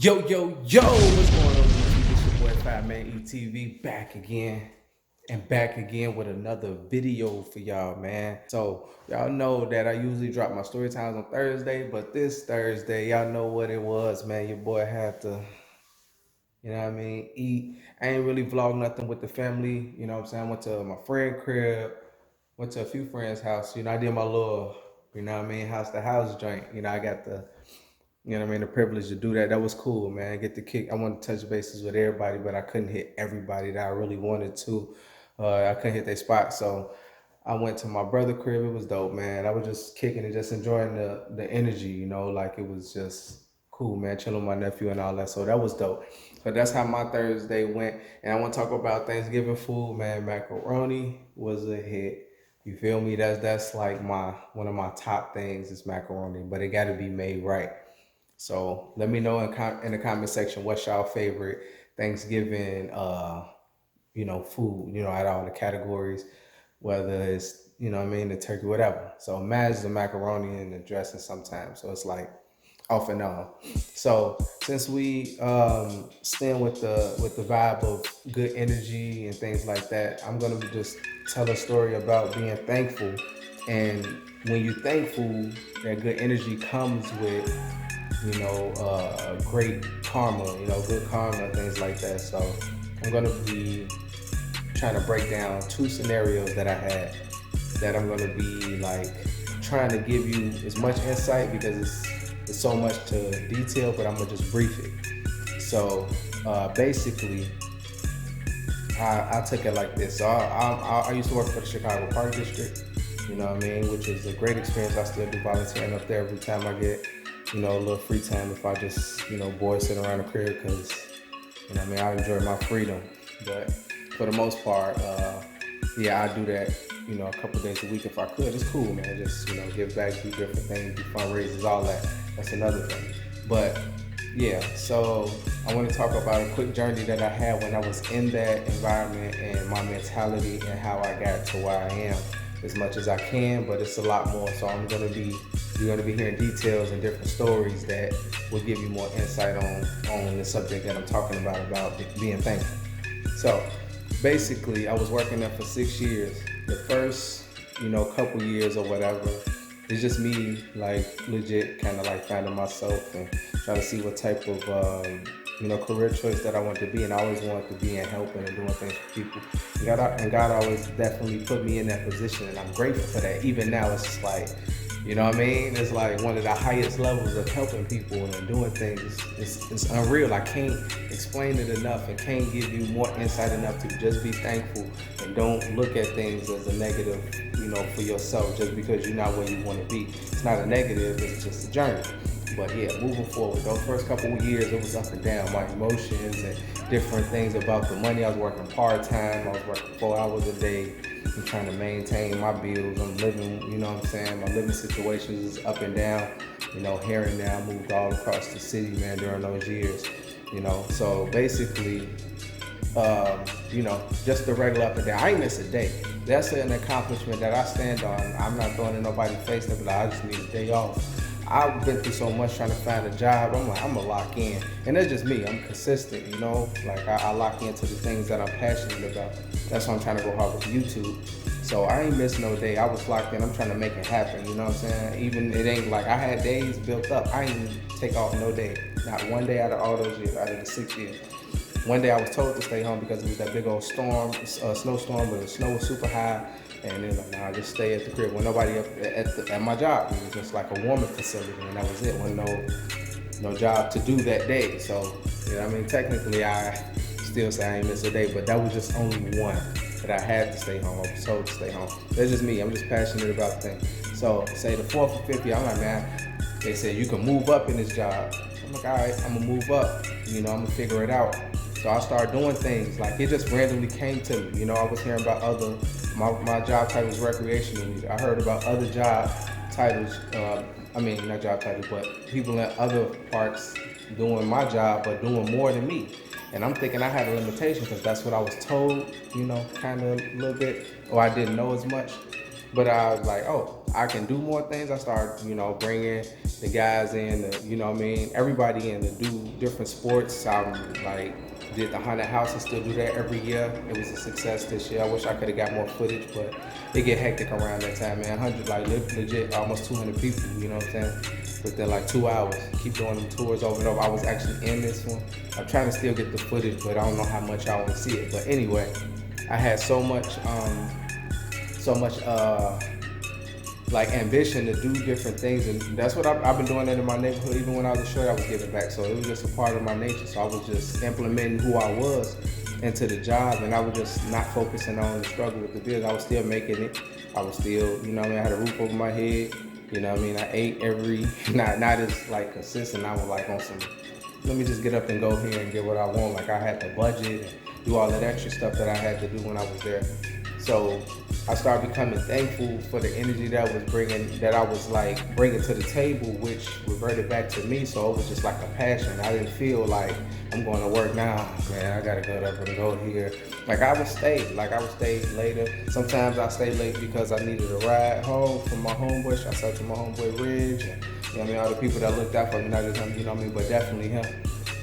Yo, what's going on, YouTube? It's your boy Fireman ETV back again with another video for y'all, man. So y'all know that I usually drop my story times on Thursday, but this Thursday, y'all know what it was, man. Your boy had to, eat. I ain't really vlog nothing with the family, you know what I'm saying? I went to my friend crib, went to a few friends' house, I did my little, house to house joint. I got the privilege to do that. That was cool, man. Get the kick. I wanted to touch bases with everybody, but I couldn't hit everybody that I really wanted to. I couldn't hit their spot, so I went to my brother crib. It was dope, man. I was just kicking and just enjoying the energy, like it was just cool, man. Chilling with my nephew and all that. So that was dope. So that's how my Thursday went. And I want to talk about Thanksgiving food, man. Macaroni was a hit. You feel me? That's like one of my top things is macaroni, but it got to be made right. So let me know in the comment section what's y'all favorite Thanksgiving food, out of all the categories, whether it's, the turkey, whatever. So mine's the macaroni and the dressing sometimes. So it's like off and on. So since we stand with the vibe of good energy and things like that, I'm gonna just tell a story about being thankful. And when you're thankful, that good energy comes with great karma, good karma, things like that. So I'm gonna be trying to break down two scenarios that I had that I'm gonna be like trying to give you as much insight because it's so much to detail, but I'm gonna just brief it. So basically, I took it like this. So I used to work for the Chicago Park District, which is a great experience. I still do volunteering up there every time I get a little free time if I just, boys sitting around the crib because, I enjoy my freedom. But for the most part, I do that, a couple days a week if I could. It's cool, man. Just, give back, do different things, do fundraisers, all that. That's another thing. But yeah, so I want to talk about a quick journey that I had when I was in that environment and my mentality and how I got to where I am as much as I can, but it's a lot more. So you're gonna be hearing details and different stories that will give you more insight on the subject that I'm talking about being thankful. So basically, I was working there for 6 years. The first, couple years or whatever, it's just me, like legit, kind of like finding myself and trying to see what type of career choice that I want to be. And I always wanted to be in helping and doing things for people. God always definitely put me in that position, and I'm grateful for that. Even now, it's just like, it's like one of the highest levels of helping people and doing things. It's unreal. I can't explain it enough and can't give you more insight enough to just be thankful and don't look at things as a negative, for yourself just because you're not where you want to be. It's not a negative, it's just a journey. But yeah, moving forward, those first couple of years, it was up and down, my emotions and different things about the money. I was working part-time. I was working 4 hours a day. I'm trying to maintain my bills. I'm living, my living situations is up and down. Here and there, I moved all across the city, man, during those years. So basically, just the regular up and down. I ain't miss a day. That's an accomplishment that I stand on. I'm not throwing in nobody's face, but I just need a day off. I've been through so much trying to find a job. I'm like, I'm gonna lock in. And that's just me. I'm consistent, Like I lock into the things that I'm passionate about. That's why I'm trying to go hard with YouTube. So I ain't miss no day. I was locked in. I'm trying to make it happen. You know what I'm saying? Even it ain't like I had days built up. I ain't take off no day. Not one day out of all those years, out of the 6 years. One day I was told to stay home because it was that big old storm, snowstorm, but the snow was super high. And then like, nah, just stay at the crib. When nobody up at my job, it was just like a warming facility, and that was it. Wasn't no job to do that day. So, technically I still say I ain't miss a day, but that was just only one that I had to stay home. I was told to stay home. That's just me. I'm just passionate about things. So say the 4th or 5th year, I'm like, man, they said you can move up in this job. I'm like, all right, I'm gonna move up. I'm gonna figure it out. So I started doing things, like it just randomly came to me. I was hearing about my job title was recreational leader. I heard about other job titles, not job titles, but people in other parts doing my job, but doing more than me. And I'm thinking I had a limitation because that's what I was told, kind of a little bit, or I didn't know as much. But I was like, oh, I can do more things. I started, bringing the guys in, everybody in to do different sports. I did the haunted house and still do that every year. It was a success this year. I wish I could have got more footage, but it get hectic around that time, man. 100, legit, almost 200 people, you know what I'm saying? Within 2 hours. Keep doing them tours over and over. I was actually in this one. I'm trying to still get the footage, but I don't know how much I want to see it. But anyway, I had so much ambition to do different things, and that's what I've been doing that in my neighborhood. Even when I was a short, I was giving back, so it was just a part of my nature. So I was just implementing who I was into the job, and I was just not focusing on the struggle with the bills. I was still making it. I was still, I had a roof over my head. I ate every not as consistent. I was on some, let me just get up and go here and get what I want. I had to budget and do all that extra stuff that I had to do when I was there. So I started becoming thankful for the energy that I was bringing to the table, which reverted back to me. So it was just like a passion. I didn't feel like I'm going to work now, man. I gotta go up and go here. I would stay later. Sometimes I stay late because I needed a ride home from my homeboy. Shouts out to my homeboy Ridge, and all the people that looked out for me, not just him, but definitely him.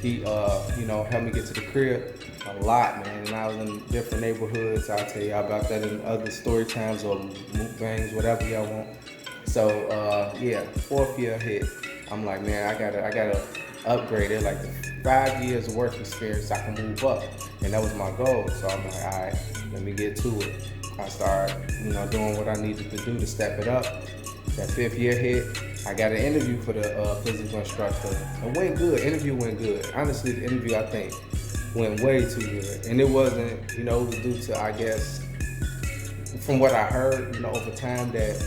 He helped me get to the crib a lot, man. And I was in different neighborhoods. I'll tell y'all about that in other story times or mukbangs, whatever y'all want. So fourth year hit. I'm like, man, I gotta upgrade it. The 5 years of work experience, I can move up, and that was my goal. So I'm like, all right, let me get to it. I started, doing what I needed to do to step it up. That 5th year hit. I got an interview for the physical instructor. It went good. Interview went good. Honestly, the interview, I think, went way too good. And it wasn't, it was due to, I guess, from what I heard, over time, that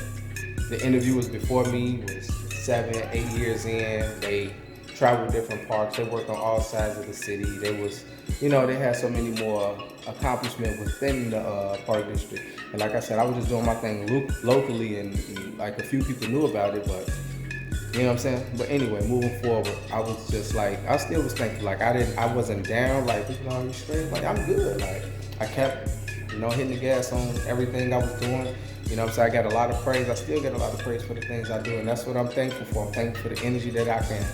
the interviewers before me was 7, 8 years in. They traveled different parks. They worked on all sides of the city. They was, they had so many more accomplishments within the park district. And like I said, I was just doing my thing locally, and a few people knew about it, but you know what I'm saying? But anyway, moving forward, I was just I still was thankful. I wasn't down, people are you straight? I'm good. I kept, hitting the gas on everything I was doing. You know what I'm saying? I got a lot of praise. I still get a lot of praise for the things I do, and that's what I'm thankful for. I'm thankful for the energy that I can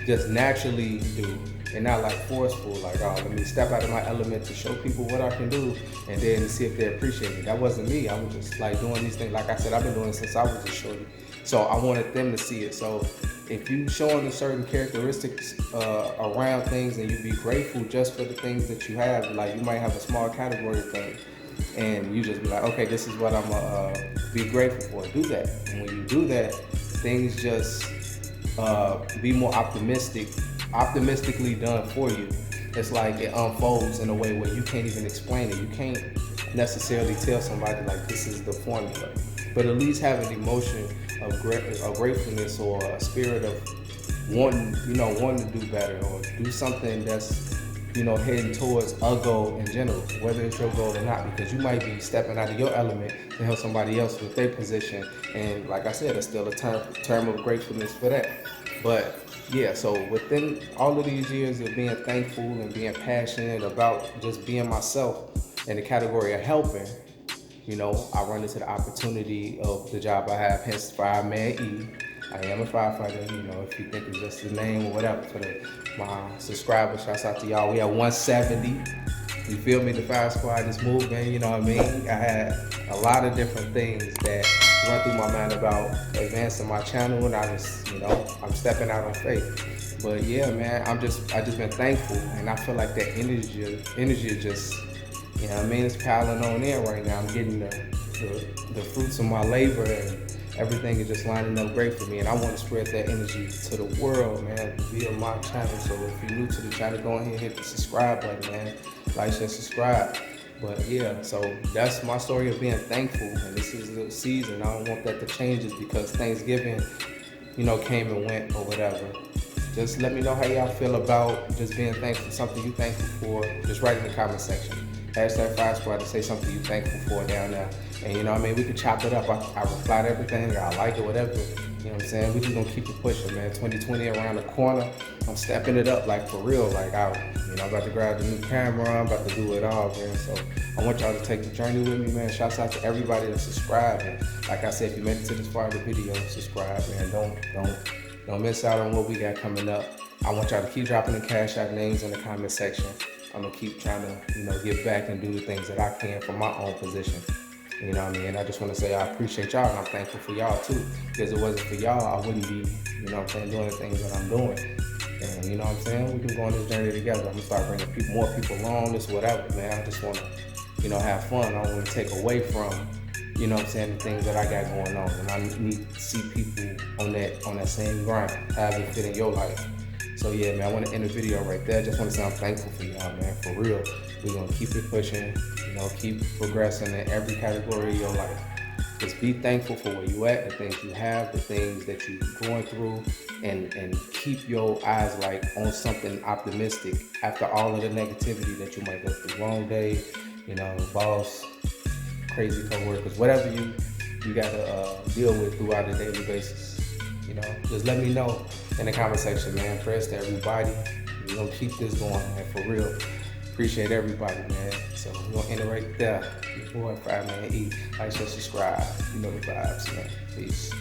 just naturally do, and not forceful, oh, let me step out of my element to show people what I can do, and then see if they appreciate it. That wasn't me. I was just doing these things. Like I said, I've been doing it since I was a shorty. So I wanted them to see it. So if you showing the certain characteristics around things, and you be grateful just for the things that you have, you might have a small category of things, and you just be okay, this is what I'm gonna be grateful for. Do that. And when you do that, things just be more optimistically done for you. It's it unfolds in a way where you can't even explain it. You can't necessarily tell somebody this is the formula, but at least have an emotion of gratefulness, or a spirit of wanting to do better, or do something that's heading towards a goal in general, whether it's your goal or not, because you might be stepping out of your element to help somebody else with their position. And like I said, it's still a term of gratefulness for that. But yeah, so within all of these years of being thankful and being passionate about just being myself in the category of helping, I run into the opportunity of the job I have, hence Fireman E. I am a firefighter, if you think it's just the name or whatever. For my subscribers, shouts out to y'all. We have 170. You feel me? The Fire Squad, this movement, you know what I mean? I had a lot of different things that run through my mind about advancing my channel, and I just, I'm stepping out on faith. But yeah, man, I just been thankful, and I feel that energy just, it's piling on in right now. I'm getting the fruits of my labor, and everything is just lining up great for me. And I want to spread that energy to the world, man, via my channel. So if you're new to the channel, go ahead and hit the subscribe button, man. Like, share, subscribe. But yeah, so that's my story of being thankful. And this is the season. I don't want that to change just because Thanksgiving, came and went or whatever. Just let me know how y'all feel about just being thankful, something you thankful for. Just write in the comment section. Hashtag Fire Squad to say something you're thankful for down there. And you know what I mean? We could chop it up. I reply to everything. I like it, whatever. You know what I'm saying? We just gonna keep it pushing, man. 2020 around the corner. I'm stepping it up like for real. Like I'm about to grab the new camera. I'm about to do it all, man. So I want y'all to take the journey with me, man. Shouts out to everybody that subscribed. And like I said, if you made it to this part of the video, subscribe, man. Don't miss out on what we got coming up. I want y'all to keep dropping the cash out names in the comment section. I'm gonna keep trying to, give back and do the things that I can from my own position. You know what I mean? And I just want to say I appreciate y'all, and I'm thankful for y'all too. Because if it wasn't for y'all, I wouldn't be, doing the things that I'm doing. And you know what I'm saying? We can go on this journey together. I'm gonna start bringing more people on, this whatever, man. I just want to, have fun. I don't want to take away from, the things that I got going on. And I need to see people on that same grind, however it fit in your life. So yeah, man, I want to end the video right there. Just want to say I'm thankful for y'all, man, for real. We're going to keep it pushing, keep progressing in every category of your life. Just be thankful for where you at, the things you have, the things that you're going through, and keep your eyes on something optimistic after all of the negativity that you might go through. Long day, boss, crazy coworkers, whatever you got to deal with throughout a daily basis. Just let me know in the comment section, man. Press to everybody. We're going to keep this going, man, for real. Appreciate everybody, man. So we're going to end it right there. Your boy, Fireman E. Like, share, subscribe. You know the vibes, man. Peace.